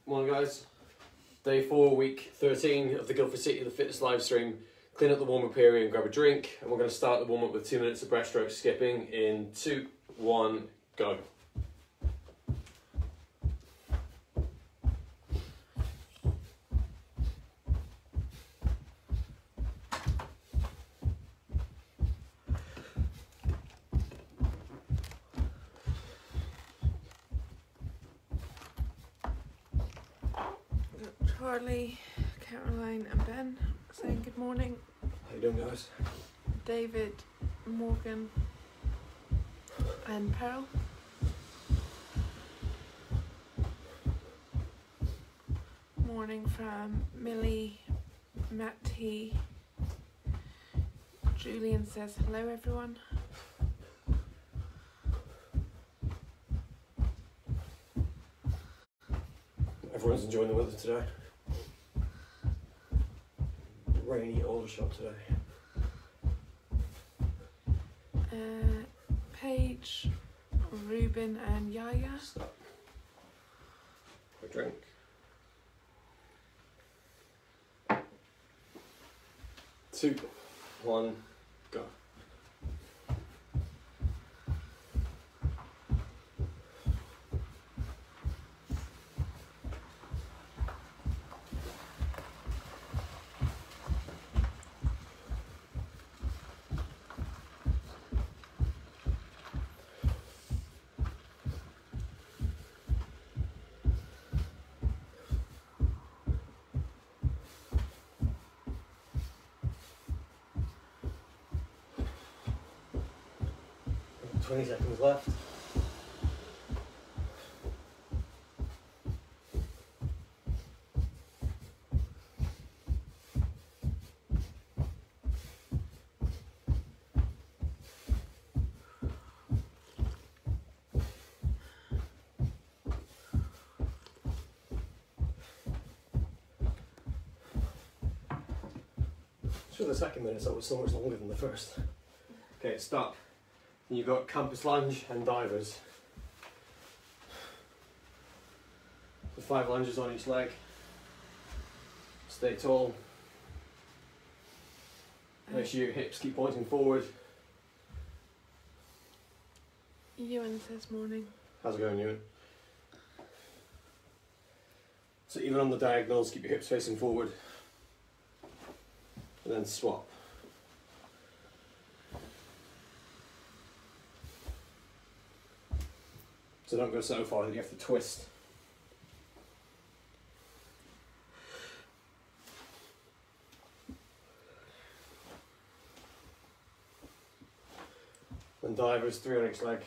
Morning guys, day 4, week 13 of the Guildford City of the Fitness live stream. Clean up the warm-up area and grab a drink, and we're going to start the warm-up with 2 minutes of breaststroke skipping in 2, 1, go. Charlie, Caroline and Ben saying good morning. How you doing guys? David, Morgan and Pearl. Morning from Millie, Matt T. Julian says hello everyone. Everyone's enjoying the weather today. Rainy Aldershot today. Paige, Ruben and Yaya. Stop. Quick drink. 2, 1, go. – 20 seconds left. Sure, the second minute that was so much longer than the first. Okay, stop. You've got campus lunge and divers. So 5 lunges on each leg. Stay tall. Make sure your hips keep pointing forward. Ewan says morning. How's it going, Ewan? So even on the diagonals, keep your hips facing forward. And then swap. So don't go so far that you have to twist. And divers, 3 on each leg.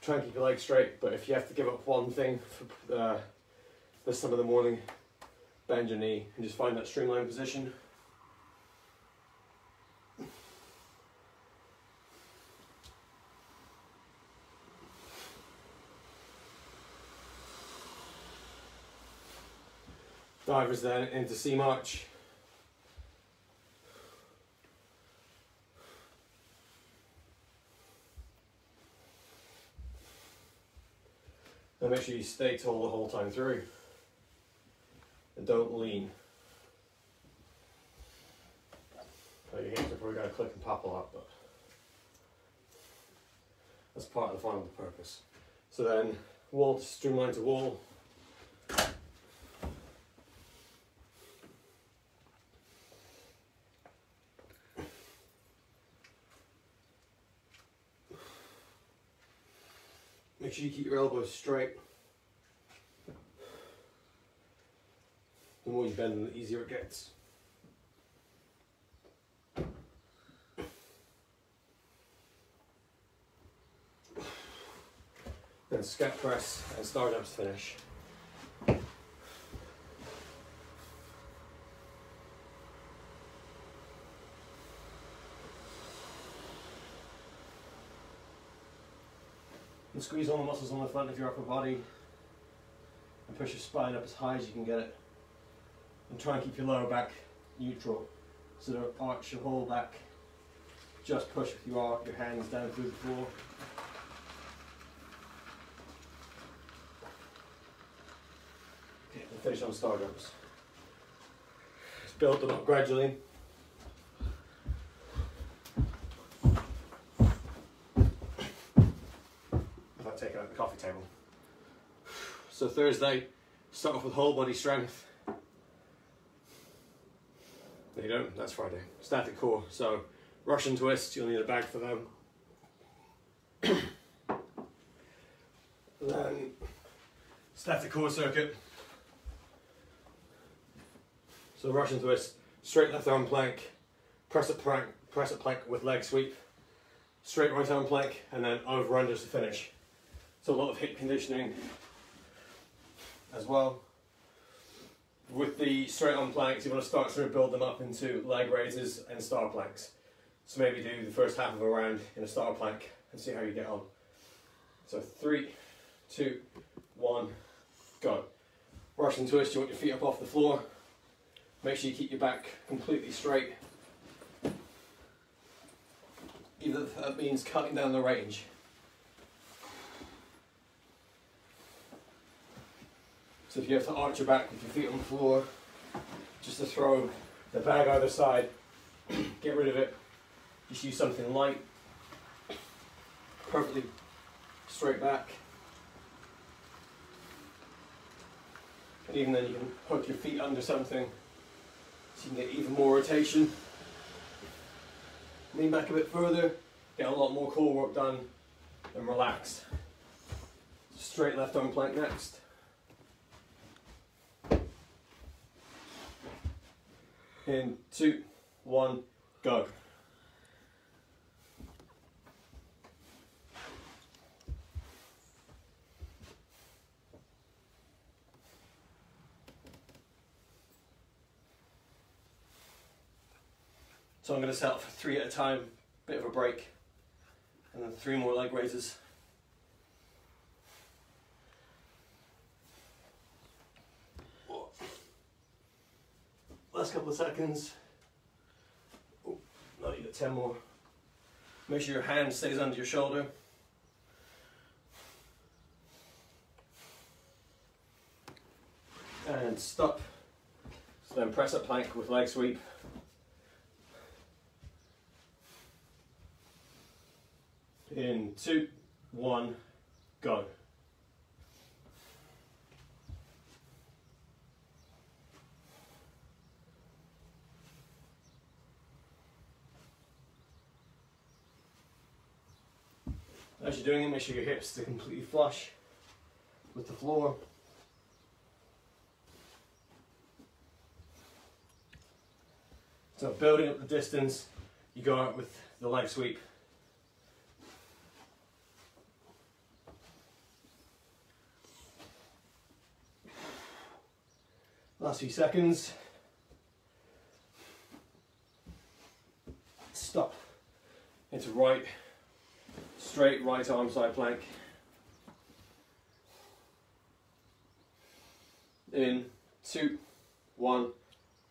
Try and keep your legs straight, but if you have to give up one thing for this time of the morning, bend your knee and just find that streamlined position. Divers then into C march. And make sure you stay tall the whole time through. And don't lean. Oh, your hips are probably going to click and pop a lot, but that's part of the final purpose. So then, wall to streamline to wall. Make sure you keep your elbows straight. The more you bend them, the easier it gets. Then scat press and star jumps to finish. And squeeze all the muscles on the front of your upper body and push your spine up as high as you can get it. And try and keep your lower back neutral. So don't arch your whole back. Just push with your hands down through the floor. Okay, and finish on star jumps. Just build them up gradually. Without taking out the coffee table. So Thursday, start off with whole body strength. There you go, that's Friday. Static core, so Russian twist, you'll need a bag for them. And then static core circuit. So Russian twist, straight left arm plank, press up plank with leg sweep, straight right arm plank, and then over unders to finish. So a lot of hip conditioning as well. With the straight arm planks, you want to start to build them up into leg raises and star planks. So maybe do the first half of a round in a star plank and see how you get on. So 3, 2, 1, go. Russian twist, you want your feet up off the floor. Make sure you keep your back completely straight. Even if that means cutting down the range. So if you have to arch your back with your feet on the floor, just to throw the bag either side, get rid of it. Just use something light, perfectly straight back. And even then you can hook your feet under something so you can get even more rotation. Lean back a bit further, get a lot more core work done, and relax. Straight left arm plank next. In 2, 1, go. So I'm going to set up for 3 at a time, bit of a break, and then 3 more leg raises. Last couple of seconds. Oh, no, you got 10 more. Make sure your hand stays under your shoulder. And stop. So then press up plank with leg sweep. In 2, 1, go. As you're doing it, make sure your hips are completely flush with the floor. So building up the distance, you go out with the leg sweep. Last few seconds. Stop. Into right. Straight right arm side plank. In 2, 1,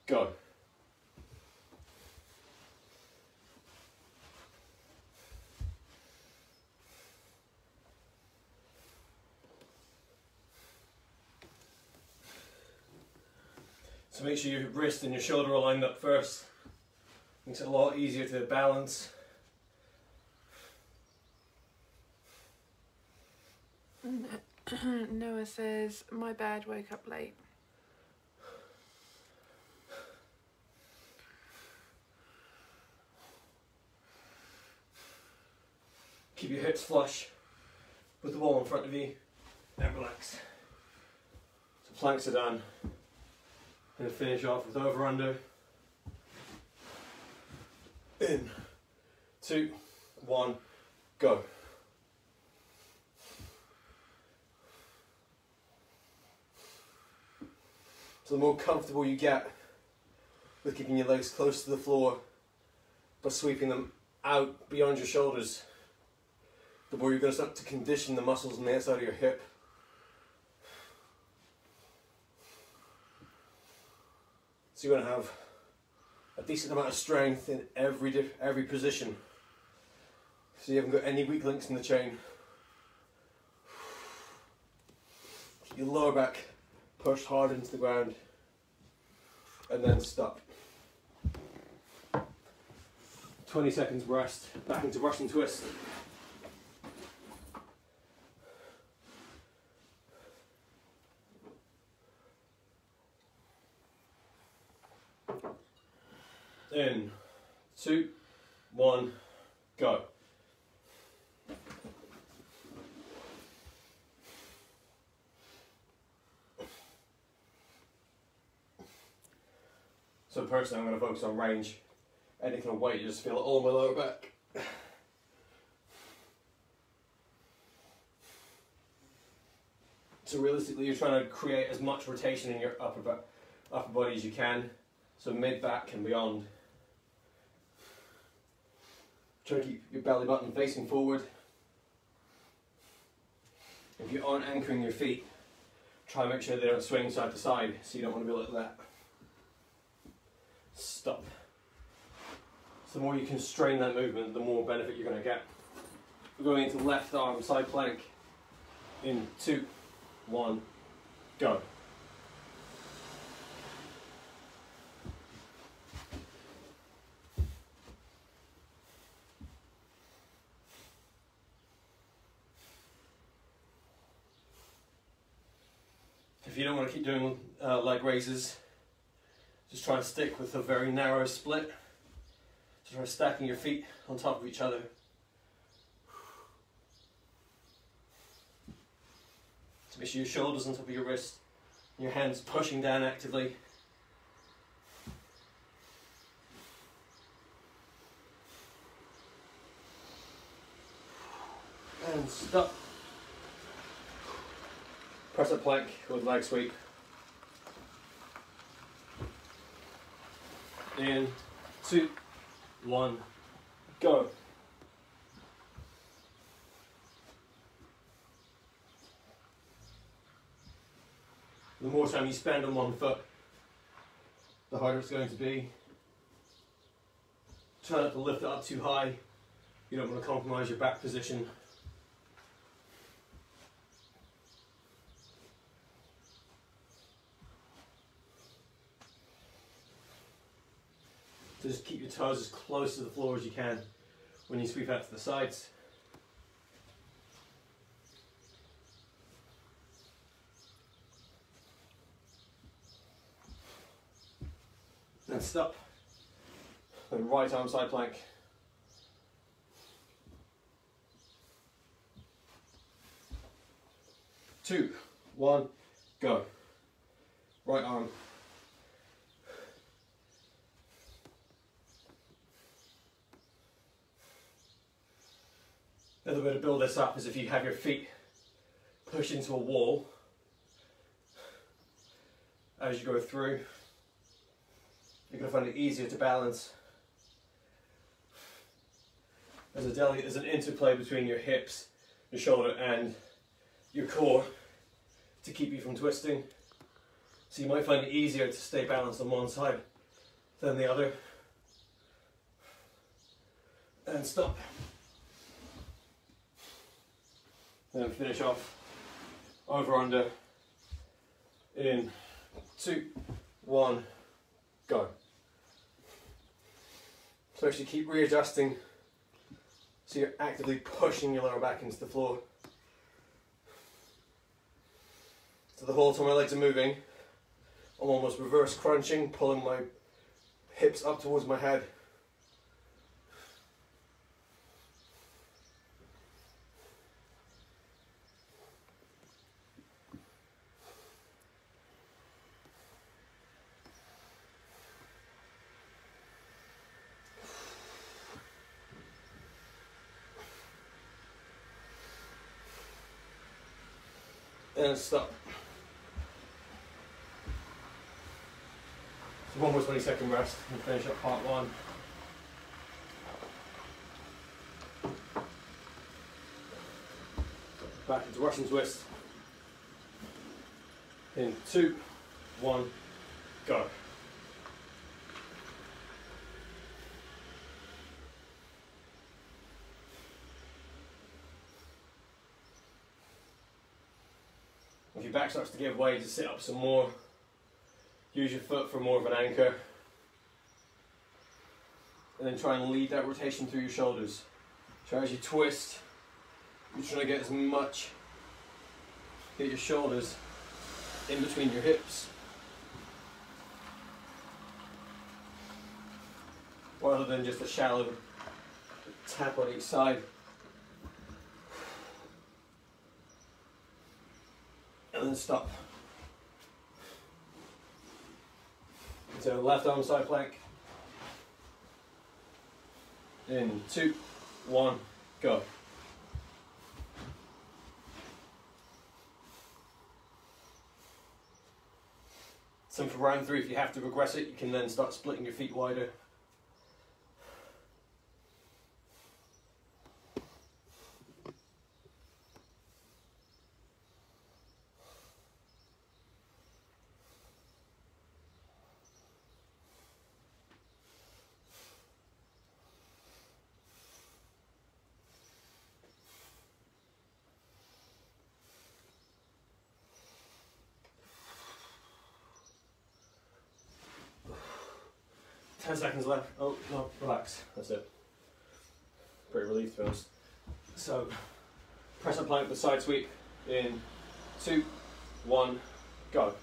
go. So make sure your wrist and your shoulder are lined up first. Makes it a lot easier to balance. Noah says, my bad, woke up late. Keep your hips flush with the wall in front of you and relax. So planks are done. And finish off with over under. In 2, 1, go. So the more comfortable you get with keeping your legs close to the floor but sweeping them out beyond your shoulders, the more you're going to start to condition the muscles on the outside of your hip. So you're going to have a decent amount of strength in every position, so you haven't got any weak links in the chain. Keep your lower back pushed hard into the ground, and then stop. 20 seconds rest, back into Russian twist. In 2, 1, go. So personally, I'm going to focus on range. Any kind of weight, you just feel it all in my lower back. So realistically, you're trying to create as much rotation in your upper body as you can. So mid-back and beyond. Try to keep your belly button facing forward. If you aren't anchoring your feet, try and make sure they don't swing side to side, so you don't want to be like that. Stop. So the more you constrain that movement, the more benefit you're going to get. We're going into left arm side plank. In 2, 1, go. If you don't want to keep doing leg raises, just try and stick with a very narrow split. So try stacking your feet on top of each other. So make sure your shoulders on top of your wrist, and your hands pushing down actively. And stop. Press up plank with leg sweep. In 2, 1, go. The more time you spend on one foot, the harder it's going to be. Try not to lift it up too high. You don't want to compromise your back position. So just keep your toes as close to the floor as you can when you sweep out to the sides. And stop. Then right arm side plank. Two, one, go. Right arm. Another way to build this up is if you have your feet pushed into a wall as you go through. You're going to find it easier to balance. There's an interplay between your hips, your shoulder and your core to keep you from twisting. So you might find it easier to stay balanced on one side than the other. And stop. Then finish off over under in 2, 1, go. So actually keep readjusting so you're actively pushing your lower back into the floor. So the whole time my legs are moving, I'm almost reverse crunching, pulling my hips up towards my head. And stop. So one more 20-second rest and finish up part one. Back into Russian twist. In 2, 1, go. your back starts to give way, just sit up some more. Use your foot for more of an anchor. And then try and lead that rotation through your shoulders. So as you twist, you're trying to get as much, get your shoulders in between your hips. Rather than just a shallow tap on each side. And then stop. So left arm side plank. In 2, 1, go. So for round 3, if you have to progress it, you can then start splitting your feet wider. Ten seconds left. Oh, no, relax. That's it. Pretty relieved, to be honest. So, press up plank with side sweep in 2, 1, go.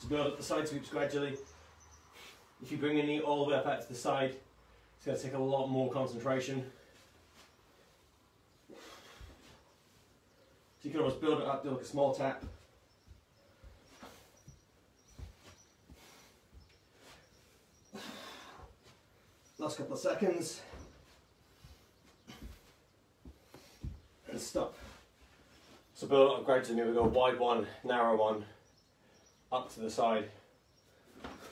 To build up the side sweeps gradually. If you bring your knee all the way up out to the side, it's going to take a lot more concentration. So you can almost build it up, do like a small tap. Last couple of seconds. And stop. So build it up gradually, we go wide one, narrow one, up to the side.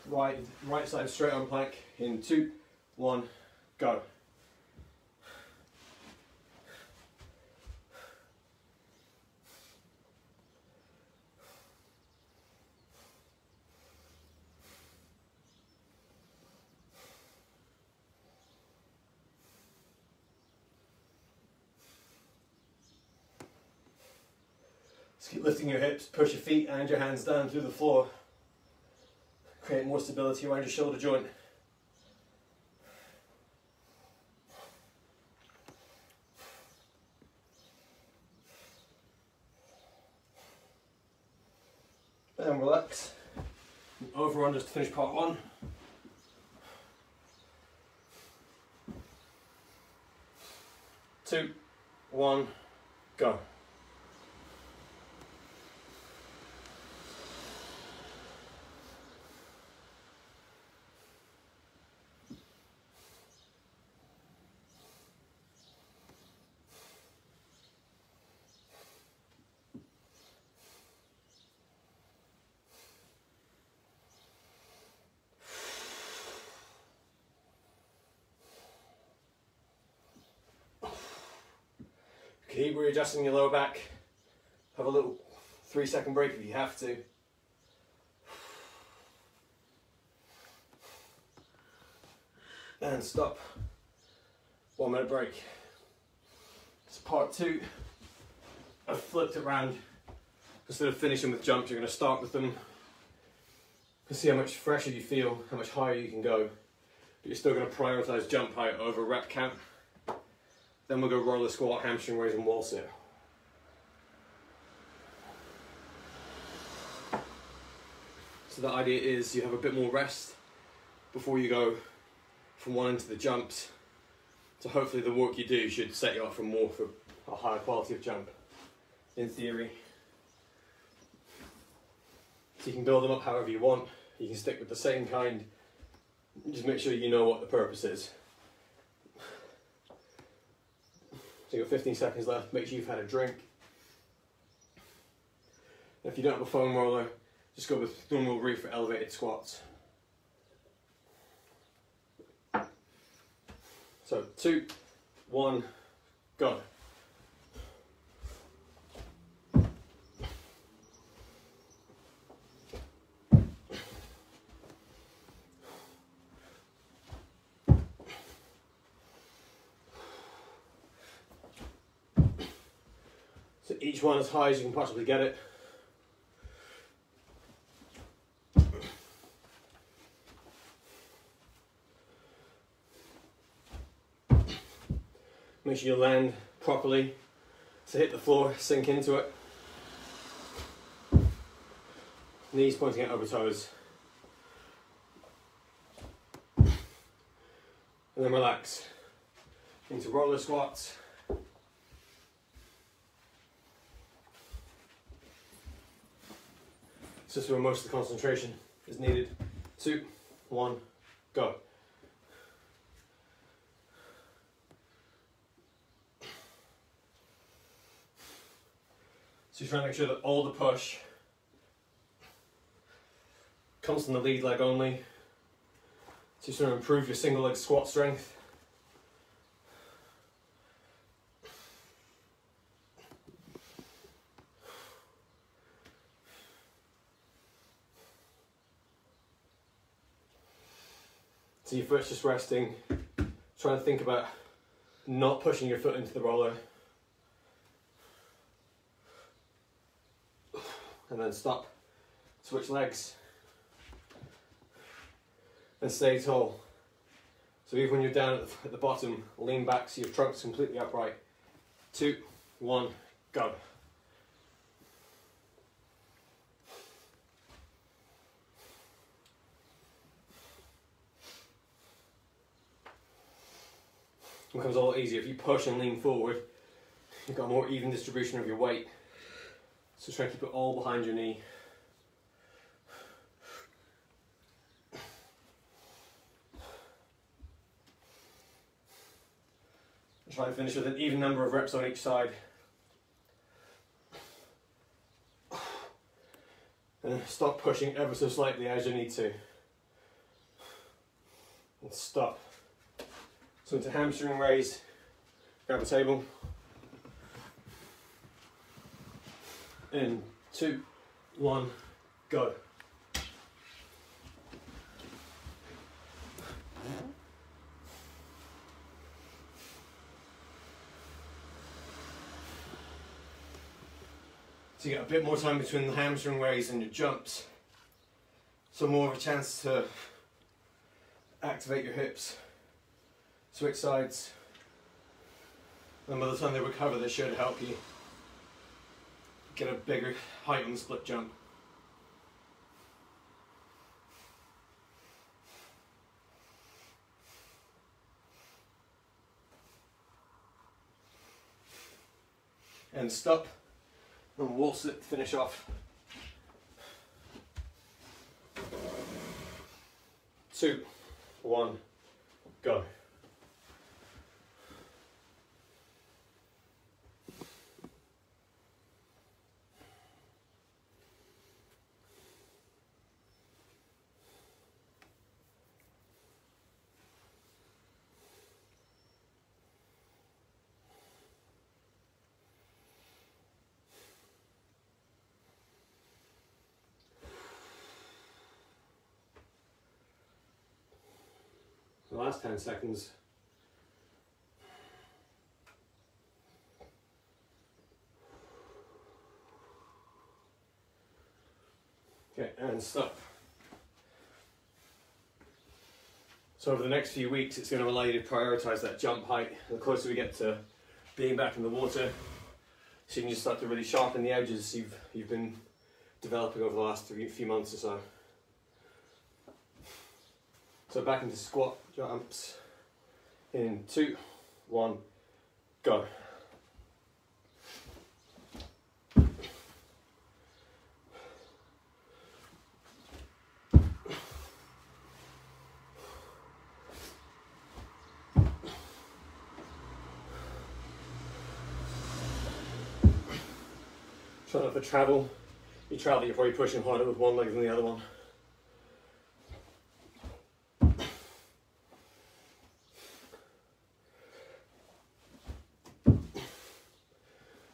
Right side straight on plank in 2, 1, go. Just keep lifting your hips, push your feet and your hands down through the floor. Create more stability around your shoulder joint. And relax. Over unders to finish part 1. Two, 1, go. Keep readjusting your lower back. Have a little 3-second break if you have to. And stop. 1 minute break. So part 2, I've flipped it around. Instead of finishing with jumps, you're going to start with them. To see how much fresher you feel, how much higher you can go. But you're still going to prioritise jump height over rep count. Then we'll go roller squat, hamstring raise and wall sit. So the idea is you have a bit more rest before you go from one into the jumps. So hopefully the work you do should set you up for a higher quality of jump, in theory. So you can build them up however you want. You can stick with the same kind. Just make sure you know what the purpose is. So you've got 15 seconds left, make sure you've had a drink. If you don't have a foam roller, just go with normal reef for elevated squats. So 2, 1, go. each one as high as you can possibly get it. Make sure you land properly, so hit the floor, sink into it. Knees pointing out over toes. And then relax into roller squats. It's just where most of the concentration is needed. 2, 1, go. So you're trying to make sure that all the push comes from the lead leg only. So you're trying to improve your single leg squat strength. So your foot's just resting, trying to think about not pushing your foot into the roller. And then stop, switch legs, and stay tall. So even when you're down at the bottom, lean back so your trunk's completely upright. 2, 1, go. It becomes a lot easier if you push and lean forward. You've got a more even distribution of your weight. So try to keep it all behind your knee. Try to finish with an even number of reps on each side. And stop pushing ever so slightly as you need to. And stop. So into hamstring raise, grab a table. In 2, 1, go. So you get a bit more time between the hamstring raise and your jumps. So more of a chance to activate your hips, switch sides. And by the time they recover, they should help you get a bigger height on the split jump. And stop, and waltz it, finish off. 2, 1, go. The last 10 seconds. Okay, and stop. So over the next few weeks, it's going to allow you to prioritize that jump height. The closer we get to being back in the water, so you can just start to really sharpen the edges you've been developing over the last few months or so. So back into squat jumps in 2, 1, go. Try not to travel. You travel, you're probably pushing harder with one leg than the other one.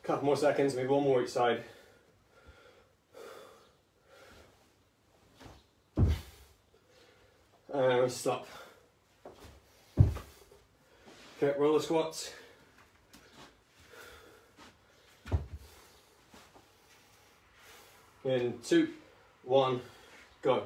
Couple more seconds, maybe one more each side. And stop. Okay, roller squats. In 2, 1, go.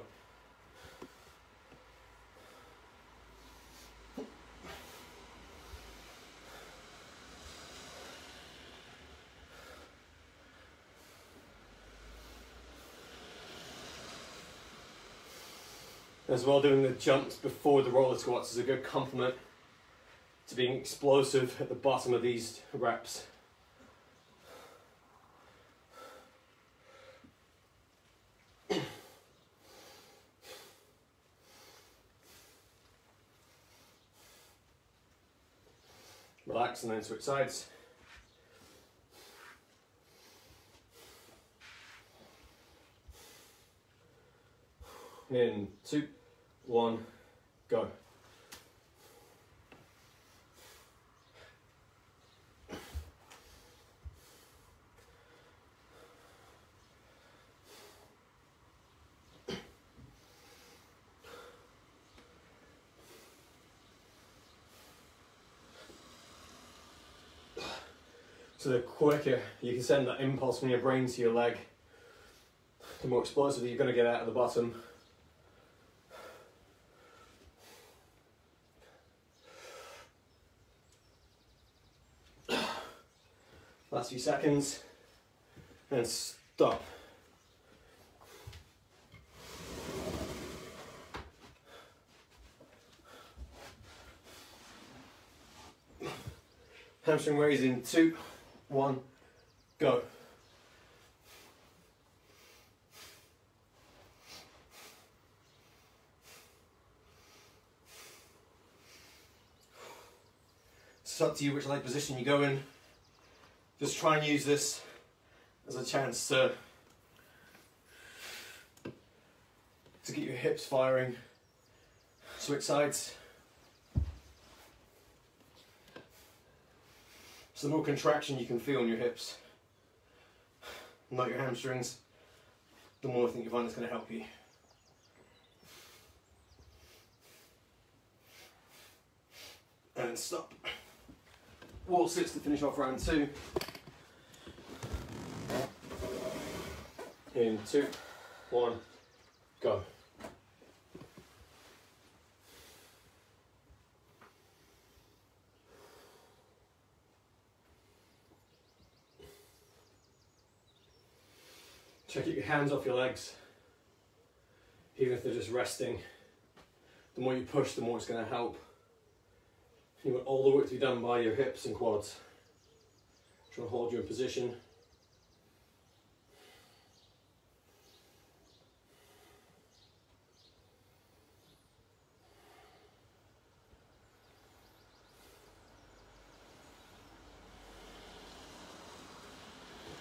As well, doing the jumps before the roller squats is a good complement to being explosive at the bottom of these reps. Relax and then switch sides. In 2, 1, go. So the quicker you can send that impulse from your brain to your leg, the more explosive you're going to get out of the bottom. Last few seconds, and stop. Hamstring raise in 2, 1, go. It's up to you which leg position you go in. Just try and use this as a chance to get your hips firing. Switch sides. So the more contraction you can feel in your hips, not your hamstrings, the more I think you find it's going to help you. And stop. Wall sits to finish off round 2. In 2, 1, go. Try to keep your hands off your legs, even if they're just resting. The more you push, the more it's going to help. You want all the work to be done by your hips and quads. Try to hold you in position.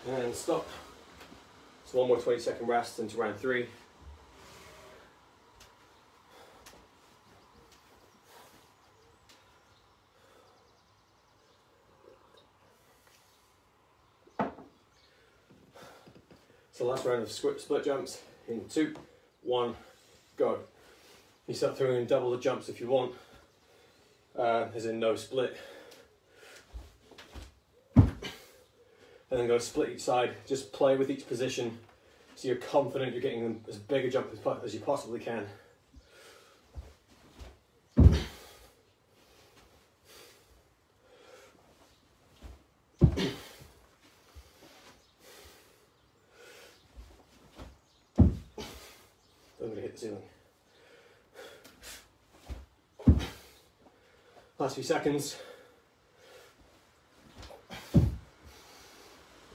And stop. So one more 20-second rest into round 3. So last round of split jumps in 2, 1, go. You start throwing in double the jumps if you want, as in no split. And then go split each side. Just play with each position so you're confident you're getting as big a jump as you possibly can. I'm going to hit the ceiling. Last few seconds.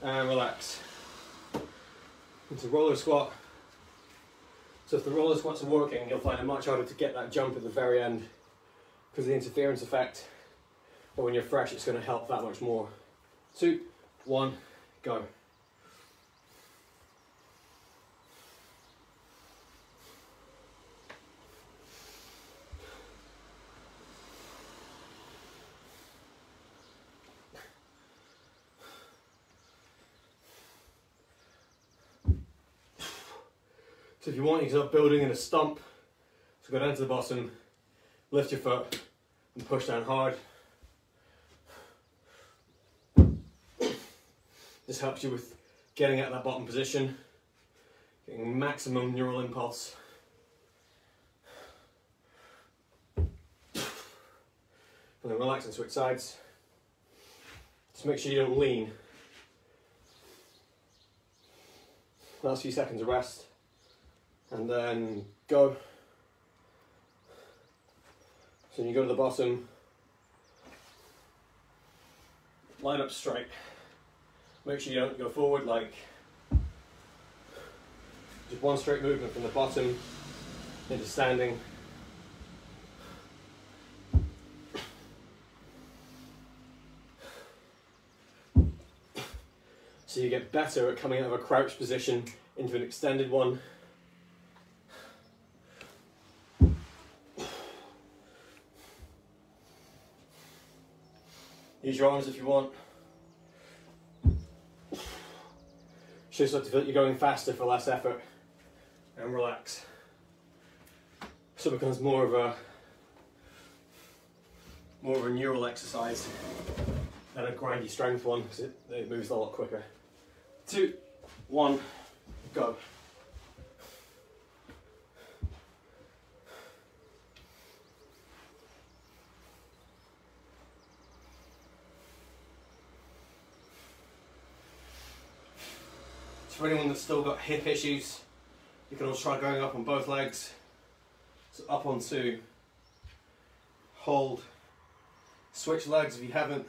And relax. Into roller squat. So if the roller squats are working, you'll find it much harder to get that jump at the very end because of the interference effect. But when you're fresh, it's going to help that much more. 2, 1, go. So if you want, you can start building in a stump. So go down to the bottom, lift your foot, and push down hard. This helps you with getting out of that bottom position. Getting maximum neural impulse. And then relax and switch sides. Just make sure you don't lean. Last few seconds of rest. And then go. So when you go to the bottom, line up straight. Make sure you don't go forward like just one straight movement from the bottom into standing. So you get better at coming out of a crouch position into an extended one. Use your arms if you want. Should start to feel like you're going faster for less effort. And relax. So it becomes more of a neural exercise than a grindy strength one, because it moves a lot quicker. 2, 1, go. For anyone that's still got hip issues, you can also try going up on both legs. So up on 2, hold, switch legs if you haven't.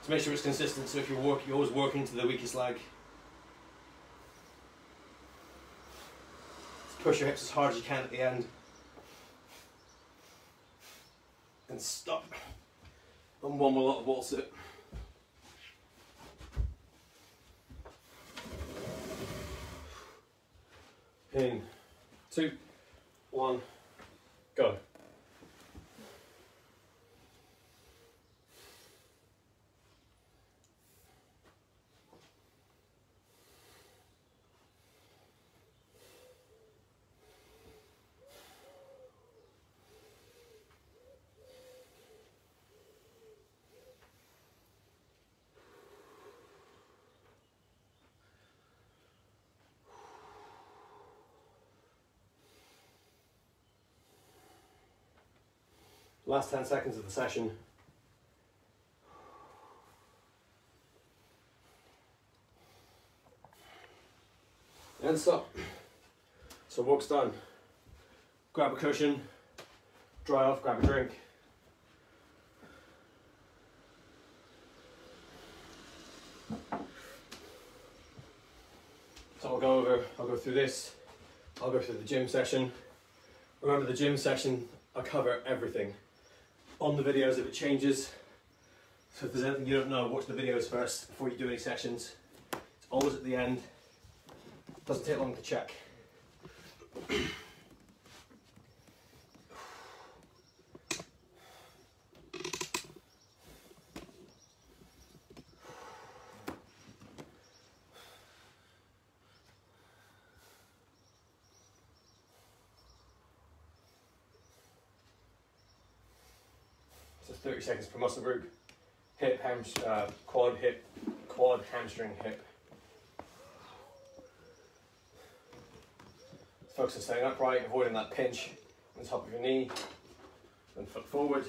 To make sure it's consistent, so if you're always working to the weakest leg. Push your hips as hard as you can at the end. And stop. And one more lot of wall sit. In 2, 1, go. Last 10 seconds of the session. And stop. So walk's done. Grab a cushion, dry off, grab a drink. So I'll go through this. I'll go through the gym session. Remember, the gym session, I cover everything. On the videos if it changes. So if there's anything you don't know, watch the videos first before you do any sessions. It's always at the end. Doesn't take long to check. So 30 seconds per muscle group. Hip, quad, hip, quad, hamstring, hip. Focus on staying upright, avoiding that pinch on the top of your knee, and foot forward.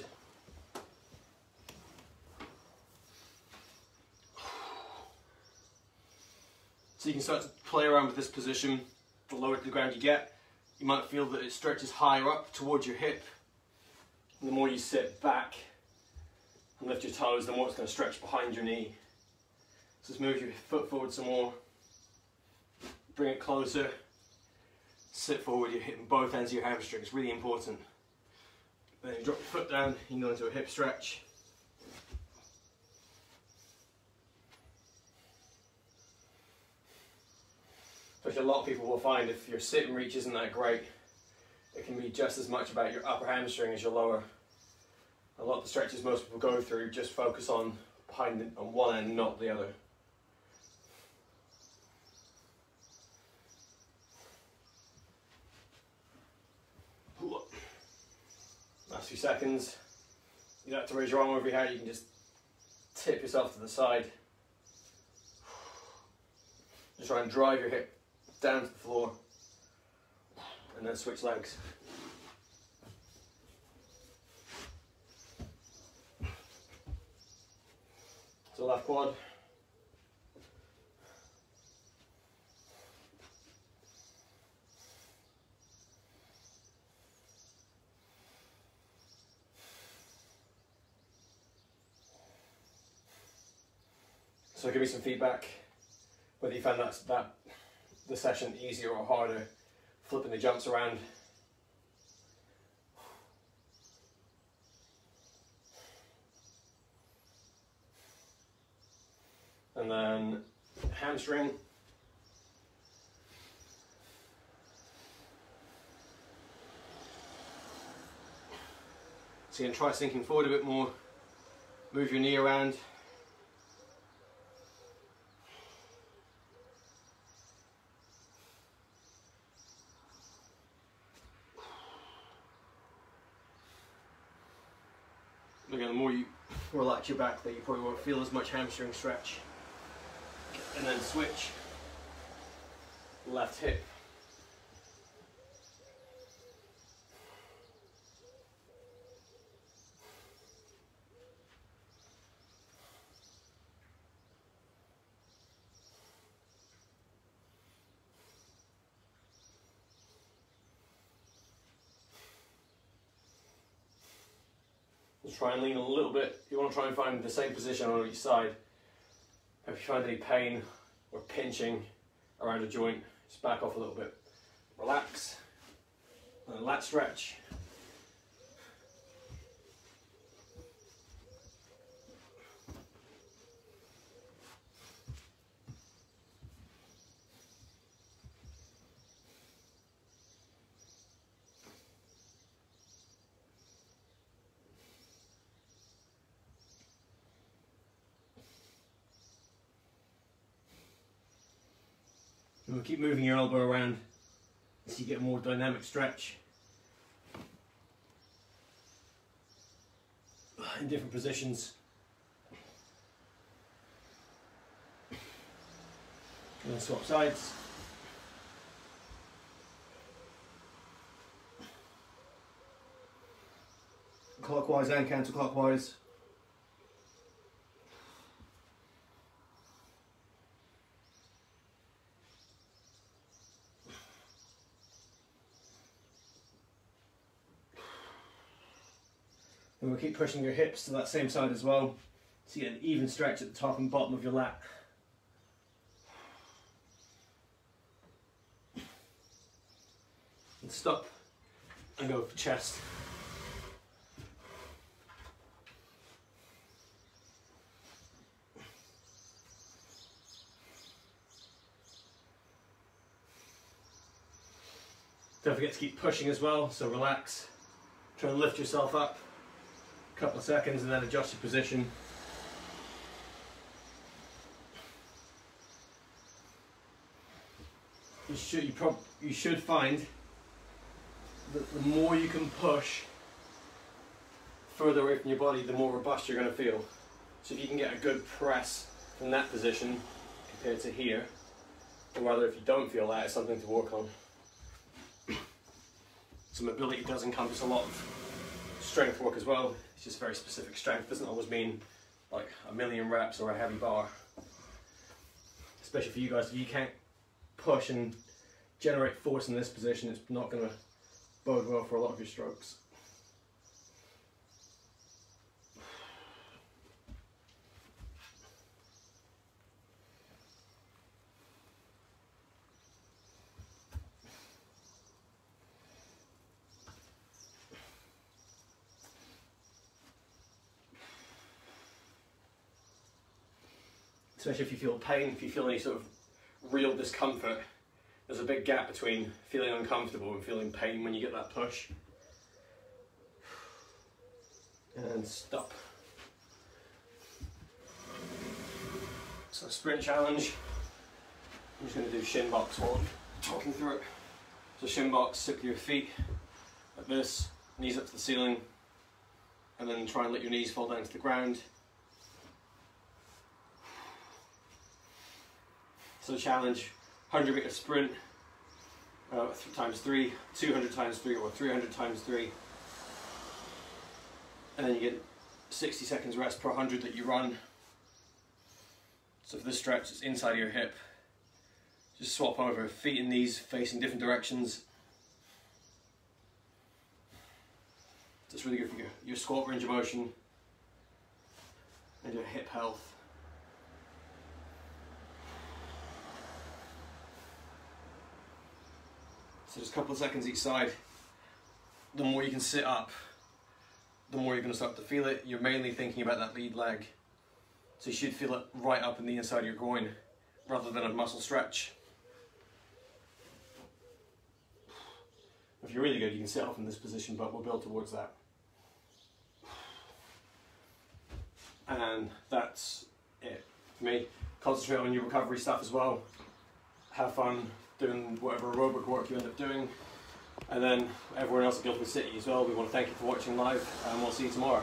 So you can start to play around with this position. The lower to the ground you get, you might feel that it stretches higher up towards your hip. And the more you sit back and lift your toes, the more it's going to stretch behind your knee. So just move your foot forward some more. Bring it closer. Sit forward, you're hitting both ends of your hamstrings, really important. Then you drop your foot down, you can go into a hip stretch. Which a lot of people will find if your sit and reach isn't that great, it can be just as much about your upper hamstring as your lower. A lot of the stretches most people go through just focus on one end, not the other. Last few seconds. You don't have to raise your arm over your head, you can just tip yourself to the side. Just try and drive your hip down to the floor and then switch legs. So left quad. So give me some feedback, whether you found the session easier or harder, flipping the jumps around. And then hamstring. So you can try sinking forward a bit more, move your knee around. Again, the more you relax your back, you probably won't feel as much hamstring stretch. And then switch, left hip. Just try and lean a little bit. You want to try and find the same position on each side. If you find any pain or pinching around a joint, just back off a little bit. Relax, and lat stretch. And we'll keep moving your elbow around so you get a more dynamic stretch in different positions. And then swap sides. Clockwise and counterclockwise. And we'll keep pushing your hips to that same side as well, so you get an even stretch at the top and bottom of your lat. And stop and go for chest. Don't forget to keep pushing as well, so relax. Try and lift yourself up. Couple of seconds and then adjust your position. You should find that the more you can push further away from your body, the more robust you're going to feel. So if you can get a good press from that position compared to here, or rather if you don't feel that, it's something to work on. So mobility does encompass a lot of strength work as well. It's just very specific strength. Doesn't always mean like a million reps or a heavy bar. Especially for you guys, if you can't push and generate force in this position, it's not going to bode well for a lot of your strokes. Especially if you feel pain, if you feel any sort of real discomfort, there's a big gap between feeling uncomfortable and feeling pain when you get that push. And stop. So sprint challenge. I'm just going to do shin box while I'm talking through it. So shin box, stick with your feet like this, knees up to the ceiling, and then try and let your knees fall down to the ground. So challenge, 100-meter sprint, times 3, 200 times 3, or 300 times 3. And then you get 60 seconds rest per 100 that you run. So for this stretch, it's inside of your hip. Just swap over, feet and knees facing different directions. So it's really good for your squat range of motion and your hip health. So just a couple of seconds each side. The more you can sit up, the more you're going to start to feel it. You're mainly thinking about that lead leg. So you should feel it right up in the inside of your groin rather than a muscle stretch. If you're really good, you can sit up in this position, but we'll build towards that. And that's it for me. Concentrate on your recovery stuff as well. Have fun doing whatever aerobic work you end up doing. And then everyone else at Guildford City as well, we want to thank you for watching live, and we'll see you tomorrow.